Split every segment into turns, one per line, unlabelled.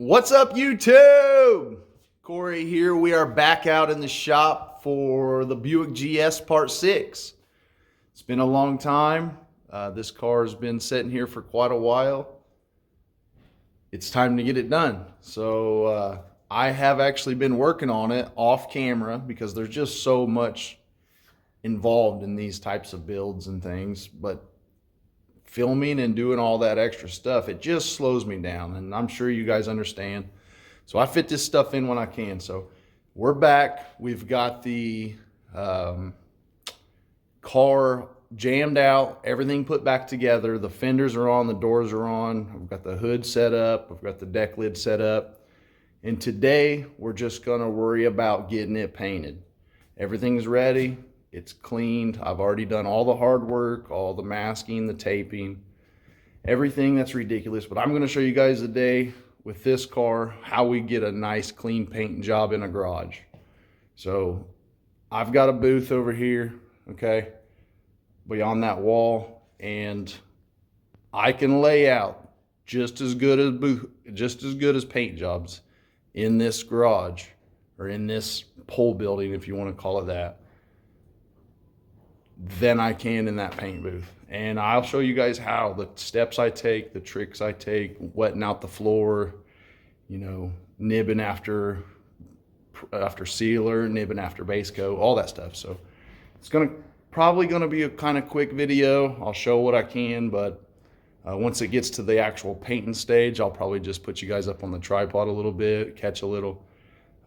What's up, YouTube? Corey here. We are back out in the shop for the Buick GS Part 6. It's been a long time. This car has been sitting here for quite a while. It's time to get it done. So I have actually been working on it off camera because there's just so much involved in these types of builds and things. But filming and doing all that extra stuff, it just slows me down, and I'm sure you guys understand. So I fit this stuff in when I can. So we're back. We've got the car jammed out, everything put back together. The fenders are on, the doors are on. I've got the hood set up. I've got the deck lid set up. And today we're just gonna worry about getting it painted. Everything's ready. It's cleaned. I've already done all the hard work, all the masking, the taping, everything that's ridiculous. But I'm going to show you guys today with this car how we get a nice clean paint job in a garage. So I've got a booth over here, okay, beyond that wall, and I can lay out just as good as paint jobs in this garage, or in this pole building, if you want to call it that, than I can in that paint booth. And I'll show you guys how, the steps I take, the tricks I take, wetting out the floor, you know, nibbing after sealer, nibbing after base coat, all that stuff. So it's probably gonna be a kind of quick video. I'll show what I can, but once it gets to the actual painting stage, I'll probably just put you guys up on the tripod a little bit, catch a little,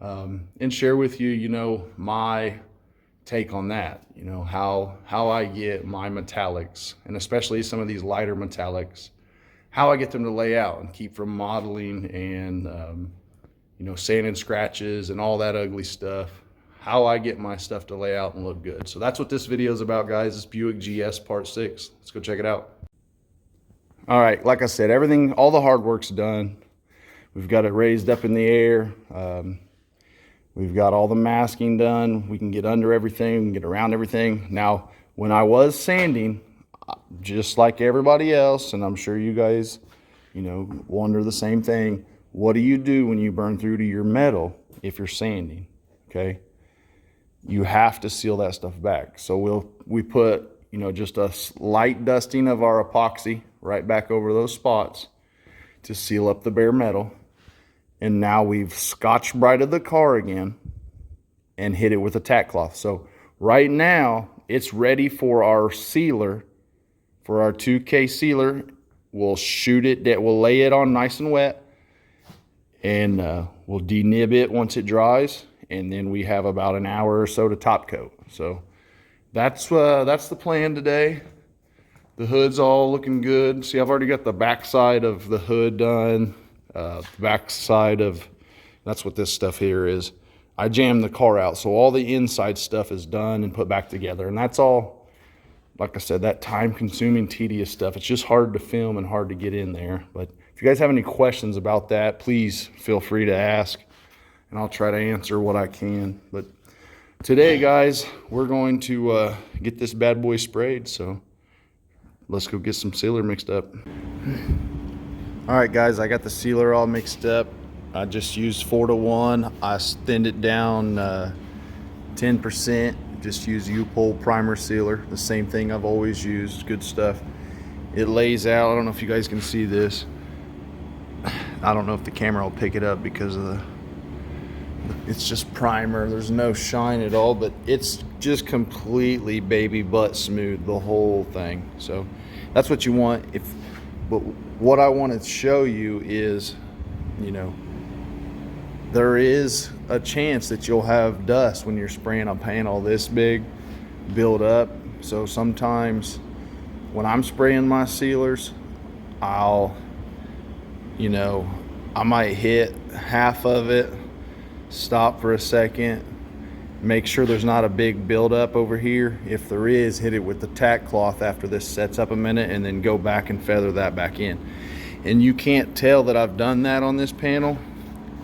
and share with you, you know, my take on that, you know, how I get my metallics, and especially some of these lighter metallics, how I get them to lay out and keep from modeling and you know, sand and scratches and all that ugly stuff, how I get my stuff to lay out and look good. So that's what this video is about, guys. It's Buick GS Part 6. Let's go check it out. All right, like I said, everything, all the hard work's done. We've got it raised up in the air. We've got all the masking done. We can get under everything, we can get around everything. Now, when I was sanding, just like everybody else, and I'm sure you guys, you know, wonder the same thing, what do you do when you burn through to your metal if you're sanding, okay? You have to seal that stuff back. So we put, you know, just a light dusting of our epoxy right back over those spots to seal up the bare metal. And now we've Scotch-Brighted the car again and hit it with a tack cloth. So right now it's ready for our sealer, for our 2K sealer. We'll shoot it, we'll lay it on nice and wet, and we'll denib it once it dries. And then we have about an hour or so to top coat. So that's the plan today. The hood's all looking good. See, I've already got the back side of the hood done. The back side of, that's what this stuff here is. I jammed the car out, so all the inside stuff is done and put back together. And that's all, like I said, that time-consuming, tedious stuff. It's just hard to film and hard to get in there. But if you guys have any questions about that, please feel free to ask, and I'll try to answer what I can. But today, guys, we're going to get this bad boy sprayed, so let's go get some sealer mixed up. All right, guys, I got the sealer all mixed up. I just used 4:1. I thinned it down 10%. Just use U-Pole primer sealer, the same thing I've always used. Good stuff. It lays out. I don't know if you guys can see this. I don't know if the camera will pick it up because of it's just primer. There's no shine at all, but it's just completely baby butt smooth, the whole thing. So that's what you want. But what I want to show you is, you know, there is a chance that you'll have dust when you're spraying a panel this big build up. So sometimes when I'm spraying my sealers, I might hit half of it, stop for a second, make sure there's not a big buildup over here. If there is, hit it with the tack cloth after this sets up a minute, and then go back and feather that back in. And you can't tell that I've done that on this panel,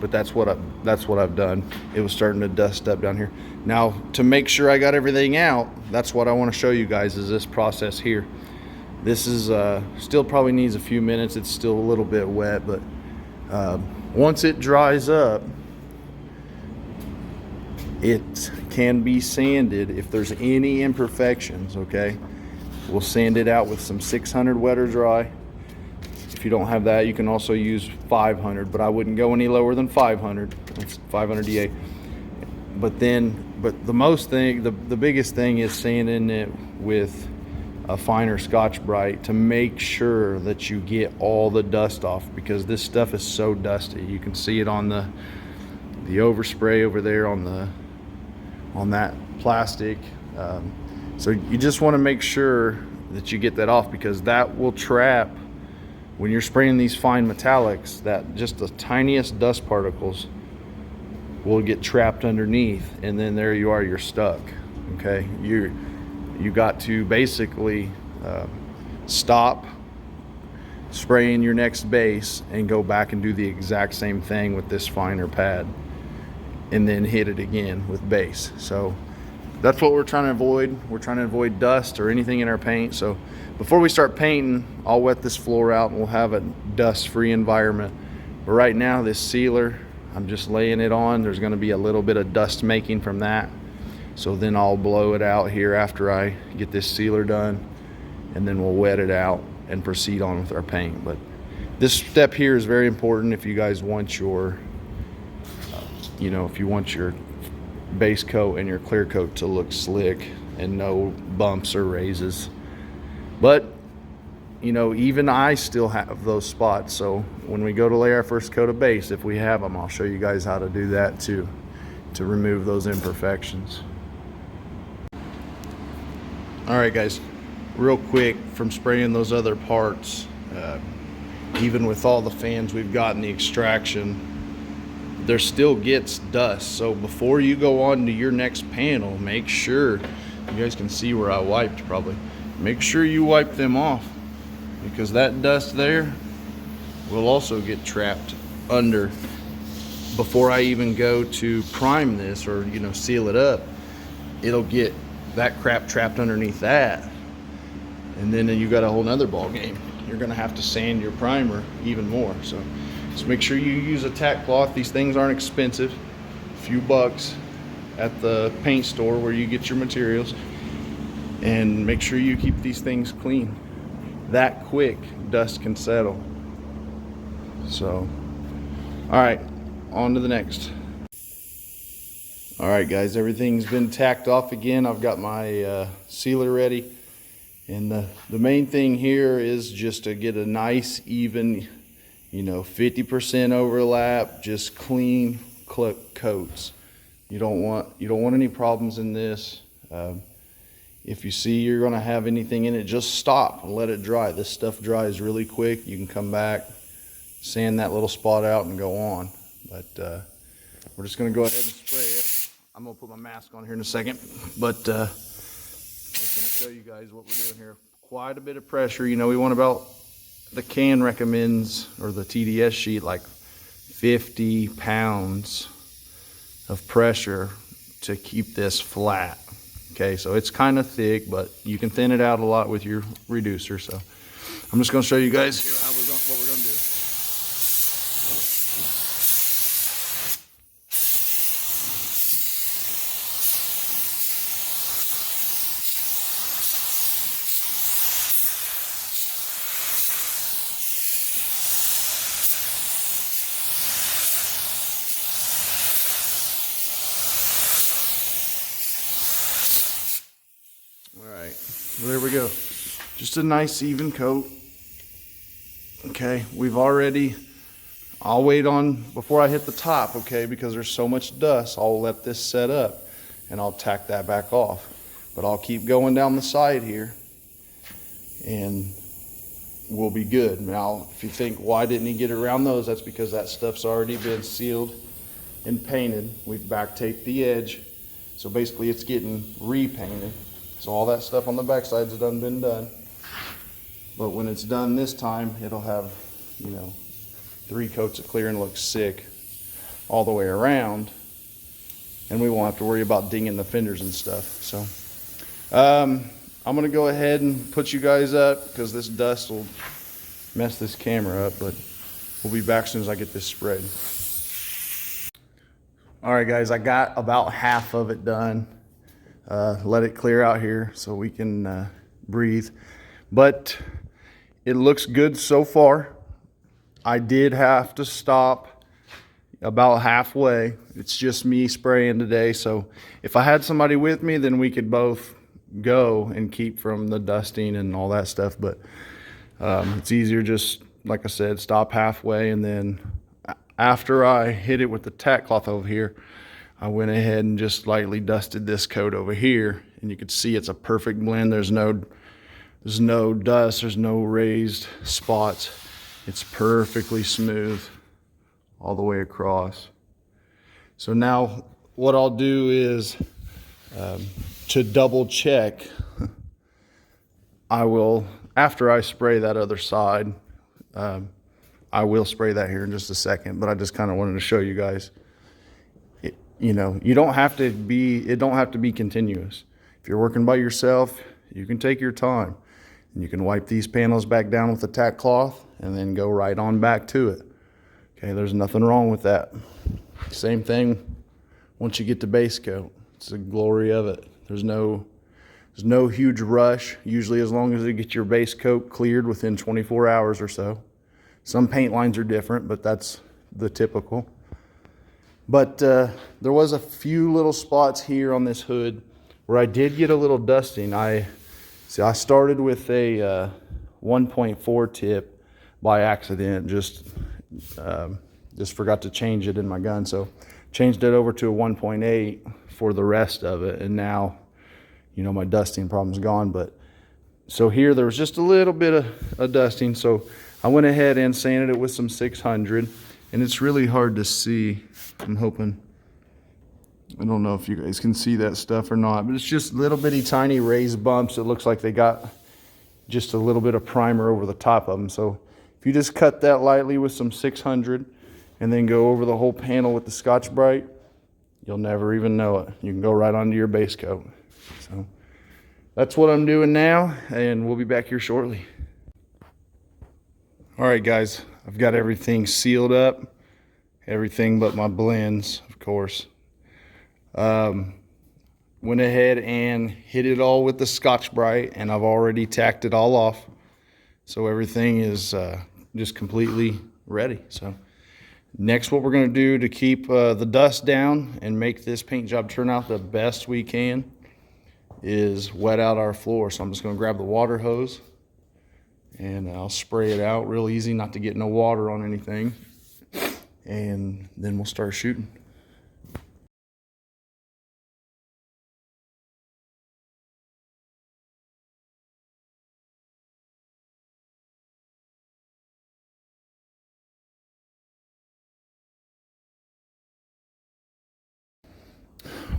but that's what I've done. It was starting to dust up down here. Now, to make sure I got everything out, that's what I want to show you guys, is this process here. This is still probably needs a few minutes. It's still a little bit wet, but Once it dries up, it can be sanded if there's any imperfections, okay? We'll sand it out with some 600 wet or dry. If you don't have that, you can also use 500, but I wouldn't go any lower than 500. It's 500 DA. But the biggest thing is sanding it with a finer Scotch-Brite to make sure that you get all the dust off, because this stuff is so dusty. You can see it on the overspray over there on that plastic. So you just want to make sure that you get that off, because that will trap, when you're spraying these fine metallics, that just the tiniest dust particles will get trapped underneath, and then there you are, you're stuck. Okay, you got to basically stop spraying your next base and go back and do the exact same thing with this finer pad, and then hit it again with base. So that's what we're trying to avoid. We're trying to avoid dust or anything in our paint. So before we start painting, I'll wet this floor out and we'll have a dust-free environment. But right now, this sealer, I'm just laying it on. There's going to be a little bit of dust making from that. So then I'll blow it out here after I get this sealer done, and then we'll wet it out and proceed on with our paint. But this step here is very important if you guys want your, if you want your base coat and your clear coat to look slick and no bumps or raises. But even I still have those spots. So when we go to lay our first coat of base, if we have them, I'll show you guys how to do that too, to remove those imperfections. All right, guys, real quick, from spraying those other parts, even with all the fans we've got in the extraction, there still gets dust. So before you go on to your next panel, make sure, you guys can see where I wiped probably, make sure you wipe them off, because that dust there will also get trapped under. Before I even go to prime this or seal it up, it'll get that crap trapped underneath that, and then you got a whole nother ball game. You're gonna have to sand your primer even more. So just make sure you use a tack cloth. These things aren't expensive, a few bucks at the paint store where you get your materials, and make sure you keep these things clean. That quick dust can settle. So all right, on to the next. All right, guys, everything's been tacked off again. I've got my sealer ready, and the main thing here is just to get a nice even 50% overlap, just clean coats. You don't want any problems in this. If you see you're going to have anything in it, just stop and let it dry. This stuff dries really quick. You can come back, sand that little spot out, and go on. But we're just going to go ahead and spray it. I'm going to put my mask on here in a second, but I'm just going to show you guys what we're doing here. Quite a bit of pressure. We want about, the can recommends, or the TDS sheet, like 50 pounds of pressure to keep this flat. Okay, so it's kind of thick, but you can thin it out a lot with your reducer. So I'm just going to show you guys here what we're going to do. There we go. Just a nice even coat. Okay, I'll wait on before I hit the top, okay, because there's so much dust. I'll let this set up and I'll tack that back off. But I'll keep going down the side here and we'll be good. Now, if you think, why didn't he get around those? That's because that stuff's already been sealed and painted. We've back taped the edge. So basically it's getting repainted. So all that stuff on the back side's been done. But when it's done this time, it'll have, 3 coats of clear and look sick all the way around. And we won't have to worry about dinging the fenders and stuff. So I'm gonna go ahead and put you guys up, because this dust will mess this camera up. But we'll be back as soon as I get this sprayed. All right, guys, I got about half of it done. Let it clear out here so we can breathe. But it looks good so far. I did have to stop about halfway. It's just me spraying today. So if I had somebody with me, then we could both go and keep from the dusting and all that stuff. But it's easier just, like I said, stop halfway. And then after I hit it with the tack cloth over here, I went ahead and just lightly dusted this coat over here. And you can see it's a perfect blend. There's no dust, there's no raised spots. It's perfectly smooth all the way across. So now what I'll do is to double check, I will, after I spray that other side, I will spray that here in just a second, but I just kind of wanted to show you guys, you know, it don't have to be continuous. If you're working by yourself, you can take your time and you can wipe these panels back down with the tack cloth and then go right on back to it. Okay, there's nothing wrong with that. Same thing once you get to base coat. It's the glory of it. There's no huge rush, usually as long as you get your base coat cleared within 24 hours or so. Some paint lines are different, but that's the typical. But there was a few little spots here on this hood where I did get a little dusting. I started with a 1.4 tip by accident, just forgot to change it in my gun. So changed it over to a 1.8 for the rest of it. And now, you know, my dusting problem's gone. But so here there was just a little bit of dusting. So I went ahead and sanded it with some 600, and it's really hard to see. I'm hoping, I don't know if you guys can see that stuff or not, but it's just little bitty tiny raised bumps. It looks like they got just a little bit of primer over the top of them. So if you just cut that lightly with some 600 and then go over the whole panel with the Scotch-Brite, you'll never even know it. You can go right onto your base coat. So that's what I'm doing now, and we'll be back here shortly. All right, guys, I've got everything sealed up, everything but my blends, of course. Went ahead and hit it all with the Scotch-Brite, and I've already tacked it all off. So everything is just completely ready. So next, what we're gonna do to keep the dust down and make this paint job turn out the best we can is wet out our floor. So I'm just gonna grab the water hose and I'll spray it out real easy, not to get no water on anything. And then we'll start shooting.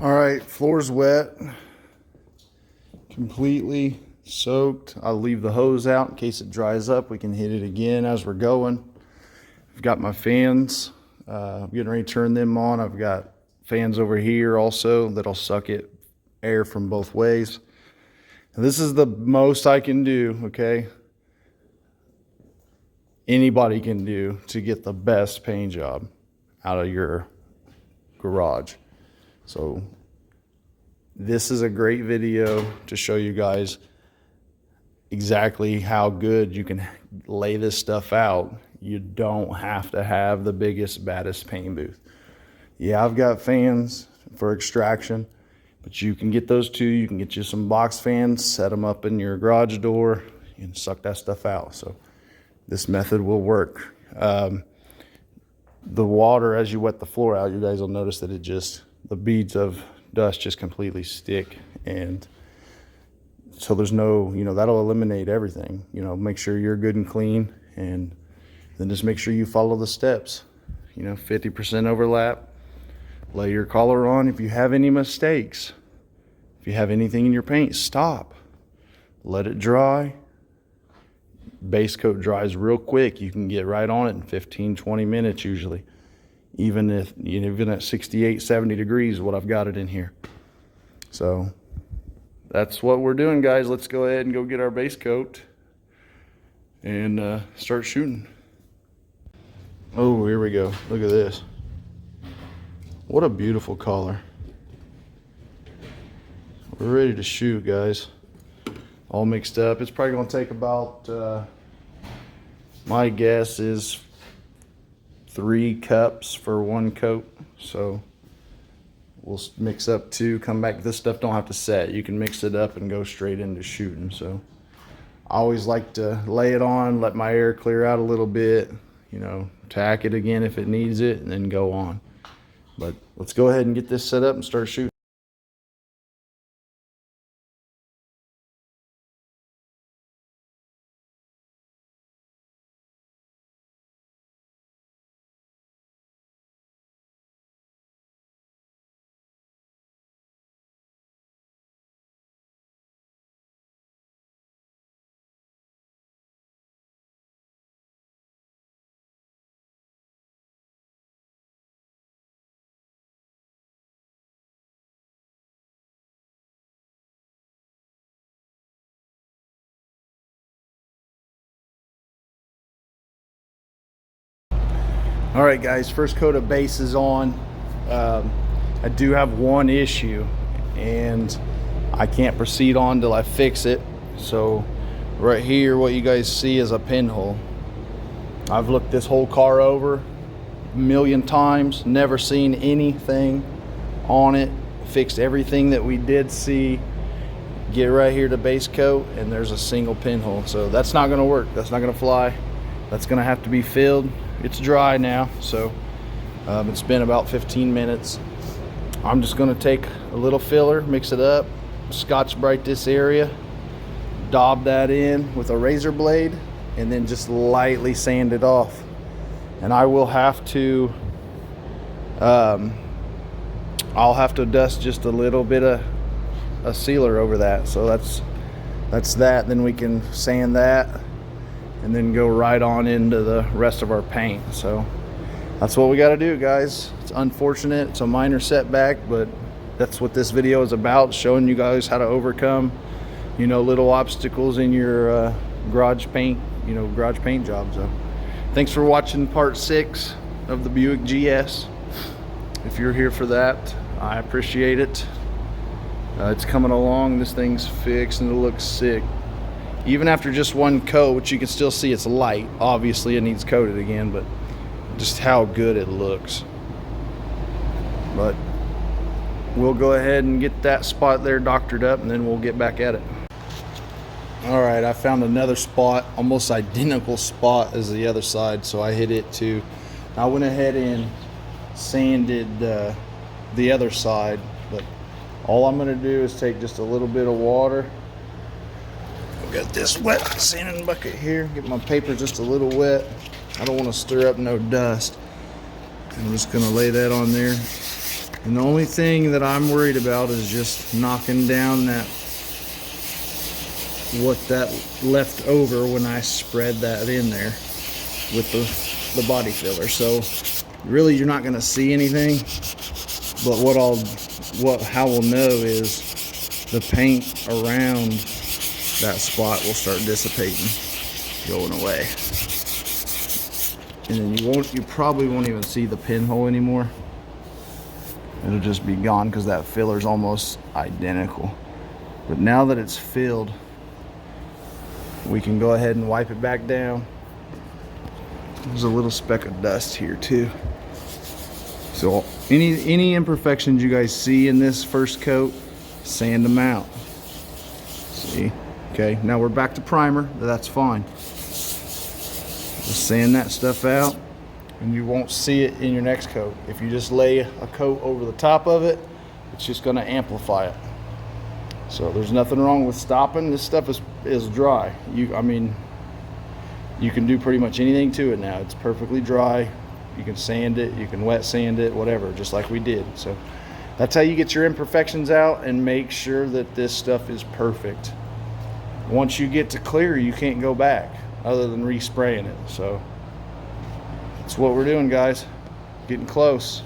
All right, floor's wet, completely soaked. I'll leave the hose out in case it dries up. We can hit it again as we're going. I've got my fans, I'm getting ready to turn them on. I've got fans over here also that'll suck it air from both ways. And this is the most I can do, okay? Anybody can do to get the best paint job out of your garage. So this is a great video to show you guys exactly how good you can lay this stuff out. You don't have to have the biggest, baddest paint booth. Yeah, I've got fans for extraction, but you can get those too. You can get you some box fans, set them up in your garage door, and suck that stuff out. So this method will work. The water, as you wet the floor out, you guys will notice that the beads of dust just completely stick, and so there's no, that'll eliminate everything. Make sure you're good and clean, and then just make sure you follow the steps. 50% overlap, lay your collar on. If you have any mistakes, if you have anything in your paint, stop, let it dry. Base coat dries real quick. You can get right on it in 15-20 minutes usually, even at 68, 70 degrees, what I've got it in here. So that's what we're doing, guys. Let's go ahead and go get our base coat and start shooting. Oh, here we go. Look at this. What a beautiful color. We're ready to shoot, guys. All mixed up. It's probably going to take about, my guess is 3 cups for 1 coat. So we'll mix up 2, come back. This stuff don't have to set. You can mix it up and go straight into shooting. So I always like to lay it on, let my air clear out a little bit, you know, tack it again if it needs it, and then go on. But let's go ahead and get this set up and start shooting. All right, guys, first coat of base is on. I do have one issue, and I can't proceed on till I fix it. So right here, what you guys see is a pinhole. I've looked this whole car over a million times, never seen anything on it. Fixed everything that we did see. Get right here to base coat, and there's a single pinhole. So that's not gonna work. That's not gonna fly. That's gonna have to be filled. It's dry now, so it's been about 15 minutes. I'm just gonna take a little filler, mix it up, Scotch-Brite this area, daub that in with a razor blade, and then just lightly sand it off. And I will have to, I'll have to dust just a little bit of a sealer over that. So that's that. Then we can sand that and then go right on into the rest of our paint. So that's what we got to do, guys. It's unfortunate, it's a minor setback, but that's what this video is about, showing you guys how to overcome, you know, little obstacles in your garage paint job. So thanks for watching part 6 of the Buick GS. If you're here for that, I appreciate it. It's coming along. This thing's fixed and it looks sick. Even after just 1 coat, which you can still see it's light. Obviously it needs coated again, but just how good it looks. But we'll go ahead and get that spot there doctored up, and then we'll get back at it. All right, I found another spot, almost identical spot as the other side, so I hit it too. I went ahead and sanded the other side, but all I'm gonna do is take just a little bit of water. Got this wet sanding bucket here. Get my paper just a little wet. I don't want to stir up no dust. I'm just going to lay that on there. And the only thing that I'm worried about is just knocking down what that left over when I spread that in there with the body filler. So really you're not going to see anything, but how we'll know is the paint around that spot will start dissipating, going away, and then you probably won't even see the pinhole anymore. It'll just be gone because that filler's almost identical. But now that it's filled, we can go ahead and wipe it back down. There's a little speck of dust here too. So any imperfections you guys see in this first coat, sand them out. See? Okay, now we're back to primer. That's fine. Just sand that stuff out, and you won't see it in your next coat. If you just lay a coat over the top of it, it's just going to amplify it. So there's nothing wrong with stopping. This stuff is dry. I mean, you can do pretty much anything to it now. It's perfectly dry. You can sand it, you can wet sand it, whatever, just like we did. So that's how you get your imperfections out and make sure that this stuff is perfect. Once you get to clear, you can't go back other than respraying it. So that's what we're doing, guys. Getting close.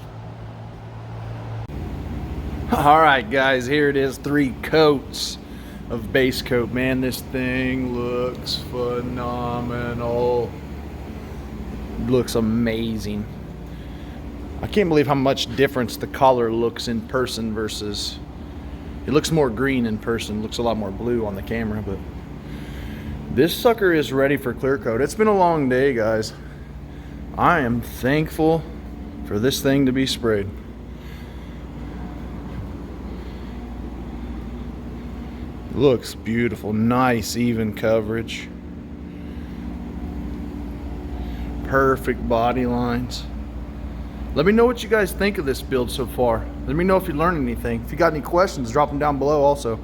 All right, guys, here it is, 3 coats of base coat. Man, this thing looks phenomenal. looks amazing. I can't believe how much difference the collar looks in person versus, it looks more green in person, looks a lot more blue on the camera, but this sucker is ready for clear coat. It's been a long day, guys. I am thankful for this thing to be sprayed. Looks beautiful, nice even coverage. Perfect body lines. Let me know what you guys think of this build so far. Let me know if you learned anything. If you got any questions, drop them down below also.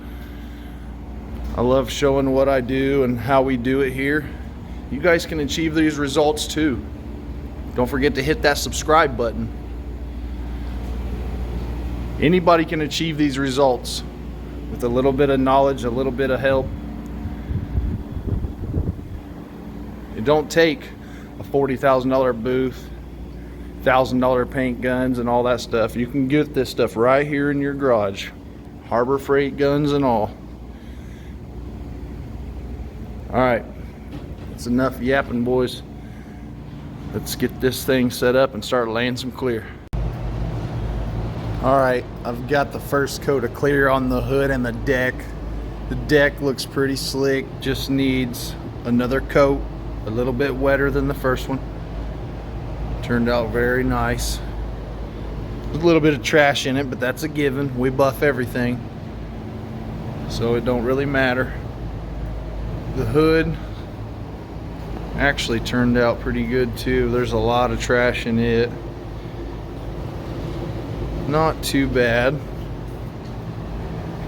I love showing what I do and how we do it here. You guys can achieve these results too. Don't forget to hit that subscribe button. Anybody can achieve these results with a little bit of knowledge, a little bit of help. It don't take a $40,000 booth, $1,000 paint guns and all that stuff. You can get this stuff right here in your garage. Harbor Freight guns and all. Alright, that's enough yapping, boys. Let's get this thing set up and start laying some clear. Alright, I've got the first coat of clear on the hood and the deck. The deck looks pretty slick, just needs another coat, a little bit wetter than the first one. Turned out very nice. There's a little bit of trash in it, but that's a given. We buff everything, so it don't really matter. The hood actually turned out pretty good too. There's a lot of trash in it. Not too bad.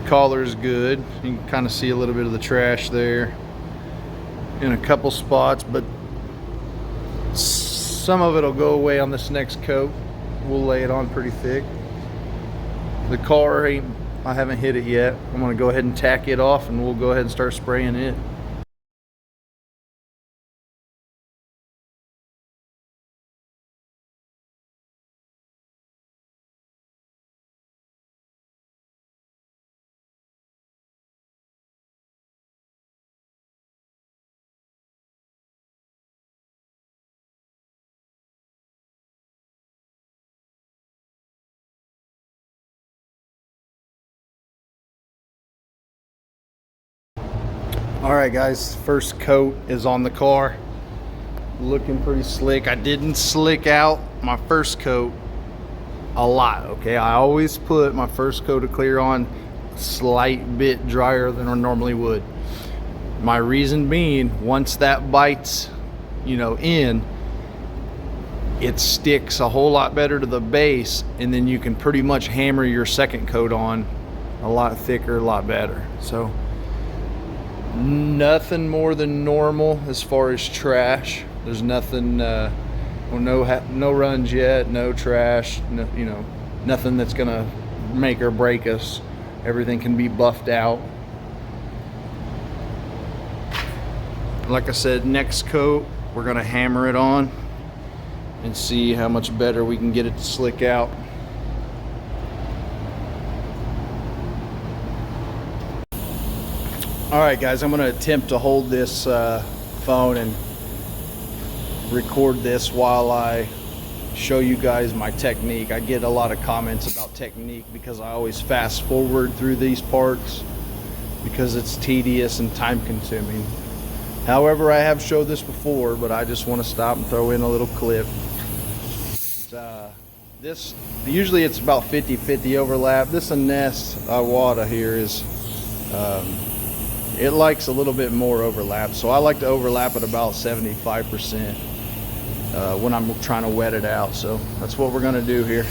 Collar's good. You can kind of see a little bit of the trash there in a couple spots, but some of it will go away on this next coat. We'll lay it on pretty thick. The car, I haven't hit it yet. I'm gonna go ahead and tack it off and we'll go ahead and start spraying it. Alright guys, first coat is on the car. Looking pretty slick. I didn't slick out my first coat a lot, okay? I always put my first coat of clear on a slight bit drier than I normally would. My reason being, once that bites, you know, in, it sticks a whole lot better to the base, and then you can pretty much hammer your second coat on a lot thicker, a lot better. So nothing more than normal as far as trash. There's nothing, no runs yet, no trash, no, you know, nothing that's gonna make or break us. Everything can be buffed out. Like I said, next coat, we're gonna hammer it on and see how much better we can get it to slick out. Alright guys, I'm going to attempt to hold this phone and record this while I show you guys my technique. I get a lot of comments about technique because I always fast forward through these parts because it's tedious and time consuming. However, I have showed this before, but I just want to stop and throw in a little clip. This usually it's about 50-50 overlap. This Nest Iwata here is it likes a little bit more overlap, so I like to overlap at about 75% when I'm trying to wet it out. So that's what we're going to do here.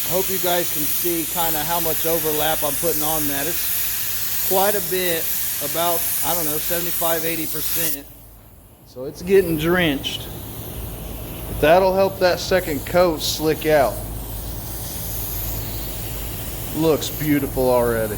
I hope you guys can see kind of how much overlap I'm putting on that. It's quite a bit, about, I don't know, 75–80%. So it's getting drenched. But that'll help that second coat slick out. Looks beautiful already.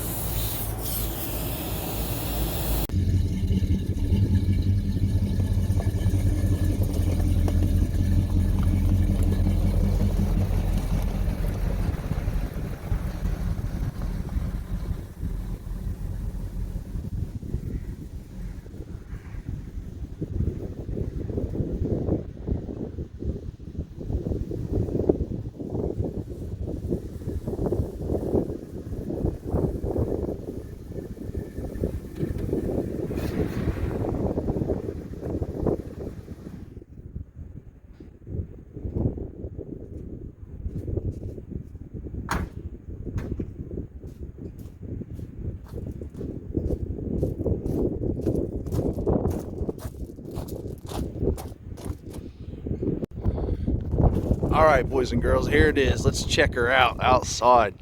All right, boys and girls, here it is. Let's check her out outside.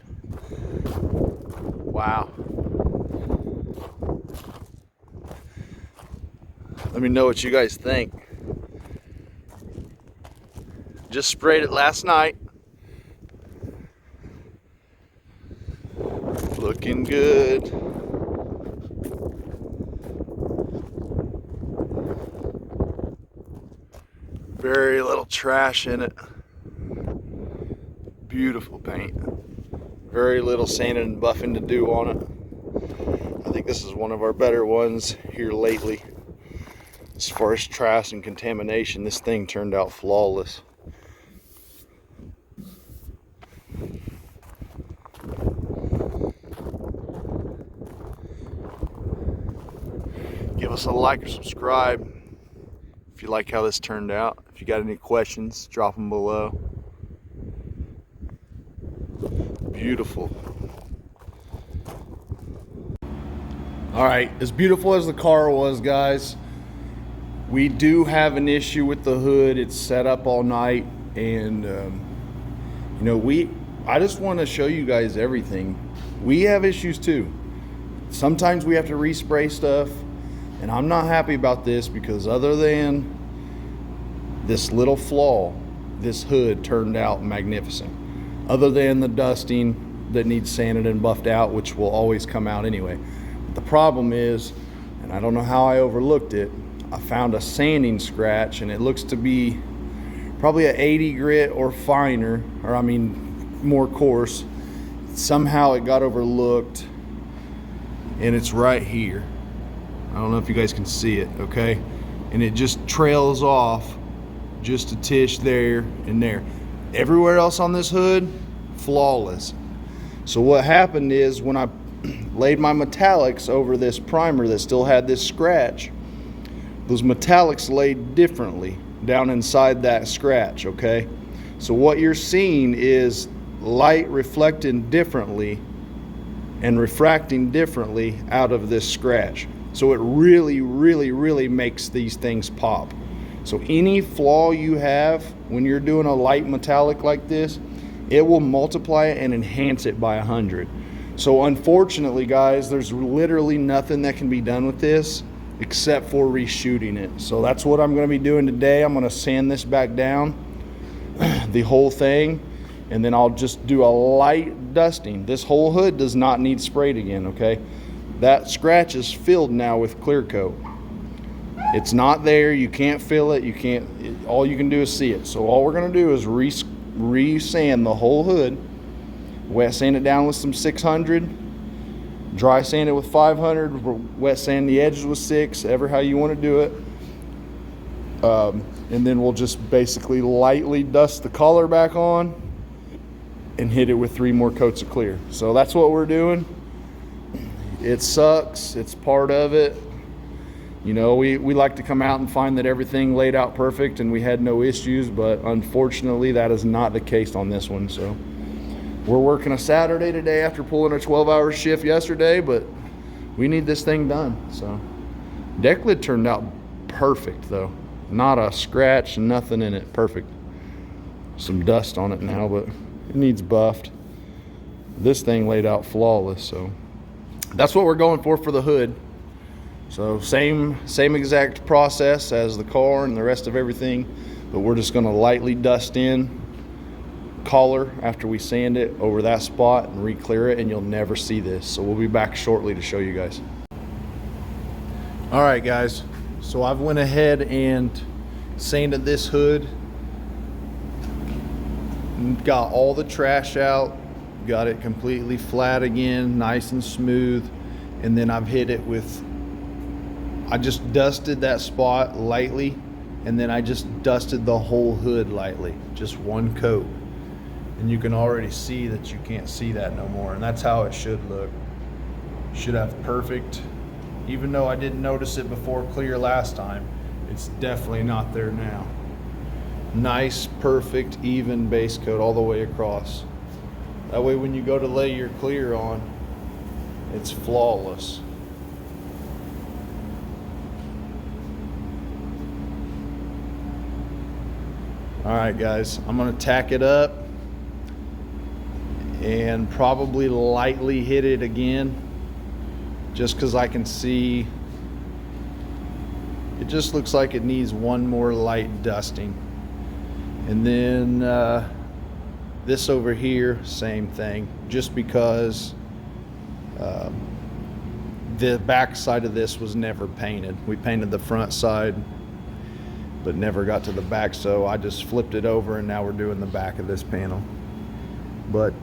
Wow. Let me know what you guys think. Just sprayed it last night. Looking good. Very little trash in it. Beautiful paint. Very little sanding and buffing to do on it. I think this is one of our better ones here lately. As far as trash and contamination, this thing turned out flawless. Give us a like or subscribe if you like how this turned out. If you got any questions, drop them below. Beautiful. All right, as beautiful as the car was, guys, we do have an issue with the hood. It's set up all night, and you know, I just want to show you guys everything. We have issues too. Sometimes we have to respray stuff, and I'm not happy about this because other than this little flaw, this hood turned out magnificent. Other than the dusting that needs sanded and buffed out, which will always come out anyway. But the problem is, and I don't know how I overlooked it, I found a sanding scratch, and it looks to be probably a 80 grit or finer, or I mean more coarse. Somehow it got overlooked, and it's right here. I don't know if you guys can see it, okay? And it just trails off just a tish there and there. Everywhere else on this hood, flawless. So what happened is when I laid my metallics over this primer that still had this scratch, those metallics laid differently down inside that scratch, okay? So what you're seeing is light reflecting differently and refracting differently out of this scratch. So it really, really, really makes these things pop. So any flaw you have when you're doing a light metallic like this, it will multiply it and enhance it by 100. So unfortunately, guys, there's literally nothing that can be done with this except for reshooting it. So that's what I'm gonna be doing today. I'm gonna sand this back down, the whole thing, and then I'll just do a light dusting. This whole hood does not need sprayed again, okay? That scratch is filled now with clear coat. It's not there, you can't feel it, all you can do is see it. So all we're gonna do is re-sand the whole hood, wet sand it down with some 600, dry sand it with 500, wet sand the edges with 6, ever how you wanna do it. And then we'll just basically lightly dust the collar back on and hit it with 3 more coats of clear. So that's what we're doing. It sucks, it's part of it. You know, we like to come out and find that everything laid out perfect and we had no issues, but unfortunately that is not the case on this one. So we're working a Saturday today after pulling a 12-hour shift yesterday, but we need this thing done. So deck lid turned out perfect though. Not a scratch, nothing in it, perfect. Some dust on it now, but it needs buffed. this thing laid out flawless. So that's what we're going for the hood. So same exact process as the car and the rest of everything, but we're just gonna lightly dust in collar after we sand it over that spot and re-clear it, and you'll never see this. So we'll be back shortly to show you guys. All right guys, so I've went ahead and sanded this hood, got all the trash out, got it completely flat again, nice and smooth, and then I've hit it with, I just dusted that spot lightly, and then I just dusted the whole hood lightly, just one coat. And you can already see that you can't see that no more, and that's how it should look. Should have perfect, even though I didn't notice it before clear last time, it's definitely not there now. Nice, perfect, even base coat all the way across. That way when you go to lay your clear on, it's flawless. All right guys, I'm gonna tack it up and probably lightly hit it again, just because I can see it just looks like it needs one more light dusting. And then this over here, same thing, just because the back side of this was never painted. We painted the front side but never got to the back, so I just flipped it over and now we're doing the back of this panel. But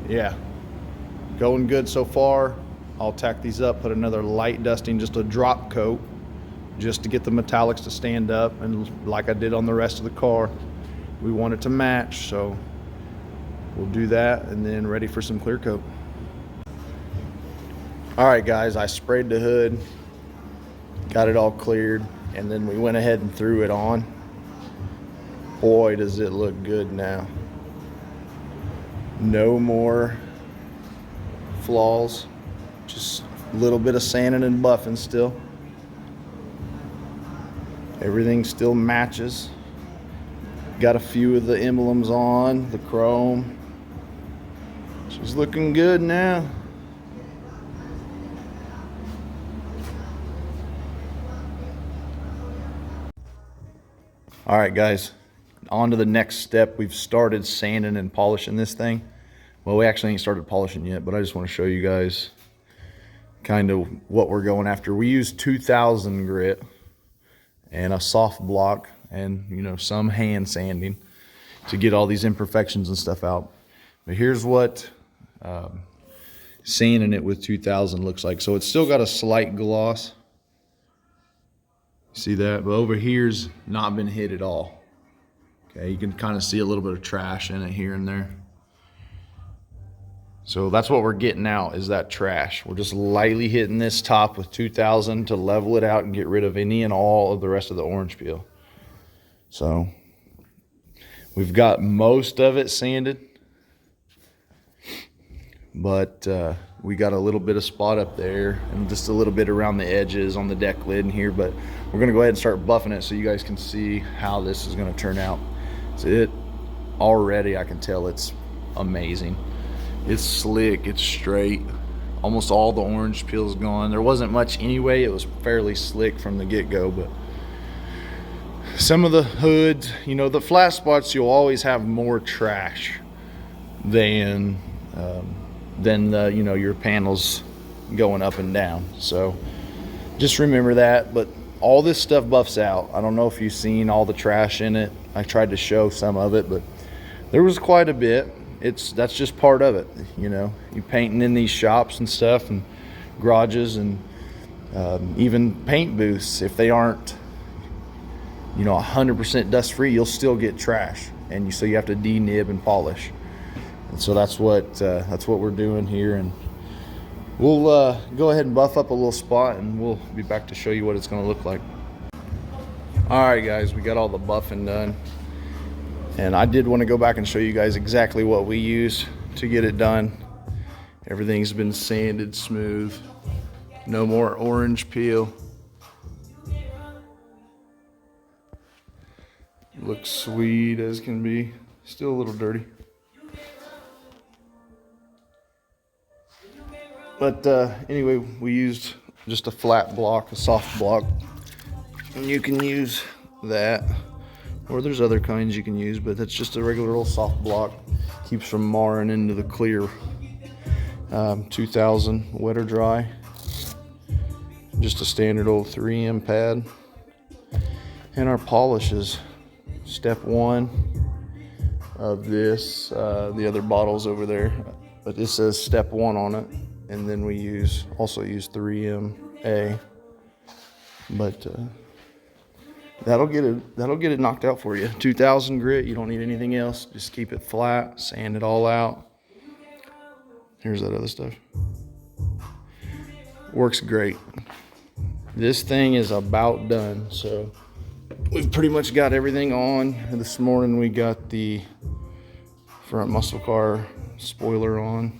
yeah, going good so far. I'll tack these up, put another light dusting, just a drop coat, just to get the metallics to stand up, and like I did on the rest of the car, we want it to match, so we'll do that and then ready for some clear coat. All right guys, I sprayed the hood, got it all cleared, and then we went ahead and threw it on. Boy, does it look good now. No more flaws, just a little bit of sanding and buffing still. Everything still matches. Got a few of the emblems on, the chrome. She's looking good now. All right guys, on to the next step. We've started sanding and polishing this thing. Well, we actually ain't started polishing yet, but I just want to show you guys kind of what we're going after. We use 2000 grit and a soft block and, you know, some hand sanding to get all these imperfections and stuff out. But here's what sanding it with 2000 looks like. So it's still got a slight gloss. See that? But over here's not been hit at all. Okay, you can kind of see a little bit of trash in it here and there. So that's what we're getting out, is that trash. We're just lightly hitting this top with 2000 to level it out and get rid of any and all of the rest of the orange peel. So we've got most of it sanded, but we got a little bit of spot up there and just a little bit around the edges on the deck lid in here, but we're gonna go ahead and start buffing it so you guys can see how this is gonna turn out. So it already, I can tell it's amazing. It's slick, it's straight. Almost all the orange peel's gone. There wasn't much anyway. It was fairly slick from the get-go, but some of the hoods, you know, the flat spots, you'll always have more trash than the, you know, your panels going up and down. So just remember that. But all this stuff buffs out. I don't know if you've seen all the trash in it. I tried to show some of it, but there was quite a bit. That's just part of it, you know. You painting in these shops and stuff and garages and even paint booths, if they aren't, you know, 100% dust free, you'll still get trash, and so you have to denib and polish. And so that's what we're doing here, and we'll go ahead and buff up a little spot and we'll be back to show you what it's going to look like. All right guys, we got all the buffing done. And I did want to go back and show you guys exactly what we use to get it done. Everything's been sanded smooth. No more orange peel. Looks sweet as can be. Still a little dirty. But anyway, we used just a flat block, a soft block. And you can use that, or there's other kinds you can use, but that's just a regular old soft block. Keeps from marring into the clear. 2000 wet or dry. Just a standard old 3M pad. And our polish is step 1 of this. The other bottle's over there, but this says step 1 on it. And then we also use 3MA. But that'll get it knocked out for you. 2000 grit, you don't need anything else. Just keep it flat, sand it all out. Here's that other stuff. Works great. This thing is about done, so we've pretty much got everything on. This morning we got the front muscle car spoiler on.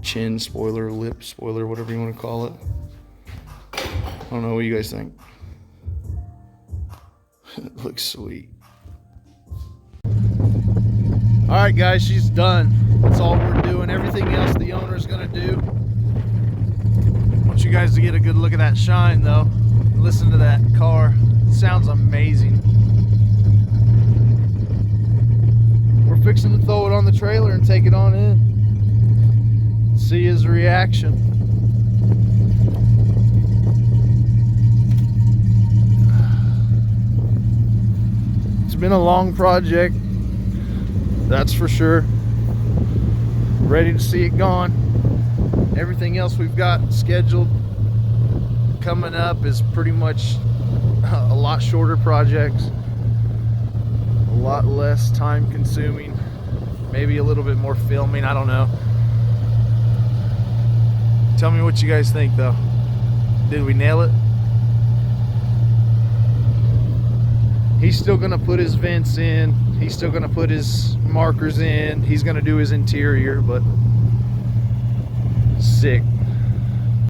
Chin spoiler, lip spoiler, whatever you want to call it. I don't know what you guys think. It looks sweet. All right, guys, she's done. That's all we're doing. Everything else the owner's gonna do. I want you guys to get a good look at that shine, though. Listen to that car. It sounds amazing. We're fixing to throw it on the trailer and take it on in. See his reaction. It's been a long project, that's for sure. Ready to see it gone. Everything else we've got scheduled coming up is pretty much a lot shorter projects, a lot less time consuming, maybe a little bit more filming, I don't know. Tell me what you guys think, though. Did we nail it? He's still gonna put his vents in. He's still gonna put his markers in. He's gonna do his interior, but sick.